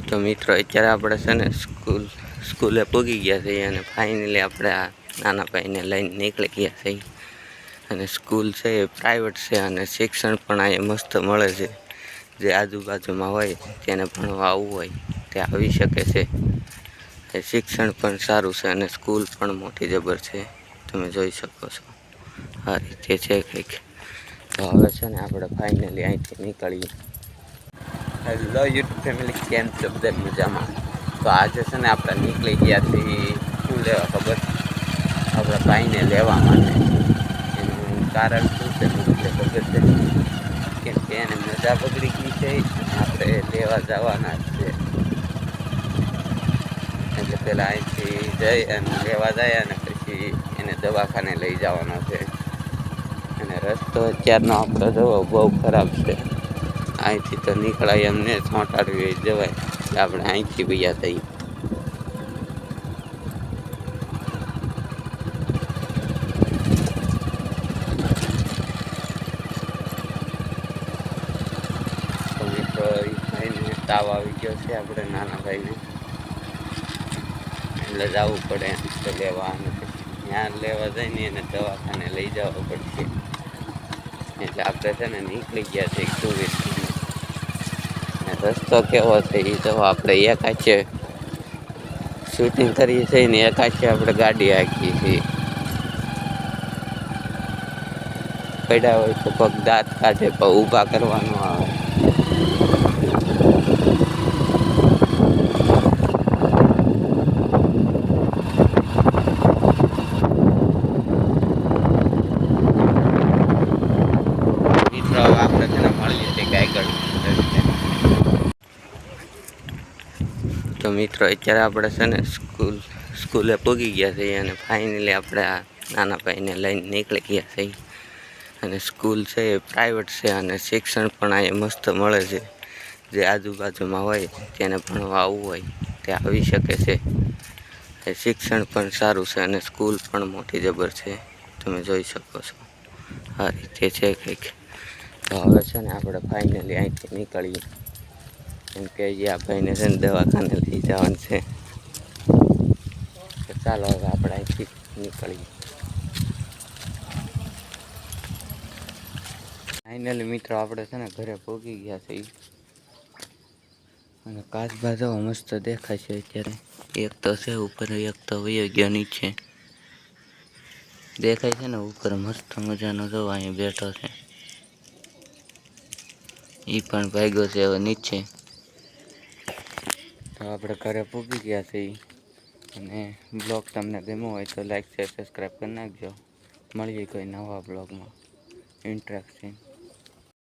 તો મિત્રો અત્યારે આપણે છે ને સ્કૂલે પૂગી ગયા છીએ અને ફાઇનલી આપણે આ નાના ભાઈને લઈને નીકળી ગયા છીએ. અને સ્કૂલ છે એ પ્રાઇવેટ છે અને શિક્ષણ પણ અહીંયા મસ્ત મળે છે. જે આજુબાજુમાં હોય તેને ભણવા આવવું હોય તે આવી શકે છે. શિક્ષણ પણ સારું છે અને સ્કૂલ પણ મોટી જબર છે, તમે જોઈ શકો છો. આ રીતે છે કંઈક. તો હવે છે ને આપણે ફાઇનલી અહીંથી નીકળીએ. હેલો યુટ્યુબ ફેમિલી, કેમ છો બધા મજામાં? તો આજે છે ને આપણે નીકળી ગયા છીએ શું લેવા ખબર? આપણા ભાઈને લેવા માટે. એનું કારણ શું છે તમને ખબર છે? કેમ કે એને મજા બગડી ગઈ છે અને આપણે લેવા જવાના જ છે. એટલે પહેલાં અહીંથી જઈ અને લેવા જાય અને પછી એને દવાખાને લઈ જવાનો છે. અને રસ્તો અત્યારનો આપણો જવો બહુ ખરાબ છે. અહીંથી તો નીકળાય એમને છોંટાડવી જવાય એટલે આપણે અહીંથી ગયા થઈએ. તો મિત્રો એ ભાઈને તાવ આવી ગયો છે, આપણે નાના ભાઈને, એટલે જવું પડે એમ તો લેવા. અને પછી ત્યાં લેવા જઈને એને દવાખાને લઈ જવા પડશે. એટલે આપણે છે ને નીકળી ગયા છે 2 રસ્તો કેવો છે એ તો આપણે એક આંખે શૂટિંગ કરીએ છીએ ને એક આંખે આપણે ગાડી હાંકીએ છીએ. પડ્યા હોય તો પગ દાંત કાઢે પણ ઊભા કરવાનું આવે. મિત્રો આપણે છે ને મળીએ છીએ આગળ. તો મિત્રો અત્યારે આપણે છે ને સ્કૂલે પૂગી ગયા છીએ અને ફાઇનલી આપણે આ નાના ભાઈને લઈને નીકળી ગયા છીએ. અને સ્કૂલ છે એ પ્રાઇવેટ છે અને શિક્ષણ પણ અહીંયા મસ્ત મળે છે. જે આજુબાજુમાં હોય તેને ભણવા આવવું હોય તે આવી શકે છે. શિક્ષણ પણ સારું છે અને સ્કૂલ પણ મોટી જબર છે, તમે જોઈ શકો છો. આ રીતે છે કંઈક. તો હવે છે ને આપણે ફાઇનલી અહીંથી નીકળીએ. કેમ કે આ ભાઈને છે ને દવાખાને લઈ જવાનું છે. તો ચાલો હવે આપણે અહીંથી નીકળીએ. ફાઇનલી મિત્રો આપણે છે ને ઘરે પહોંચી ગયા છે. અને કાચબા જો મસ્ત દેખાય છે અત્યારે. એક તો છે ઉપર, એક તો વયો ગયો નીચે. દેખાય છે ને ઉપર મસ્ત મજાનો જો અહીંયા બેઠો છે. એ પણ ભાગ્યો છે હવે નીચે. તો આપણે ઘરે પહોંચી ગયા છીએ. અને બ્લોગ તમને ગમ્યો હોય તો લાઈક શેર સબસ્ક્રાઈબ કરી નાખજો. મળીએ કોઈ નવા બ્લોગમાં. ઇન્ટરેસ્ટિંગ.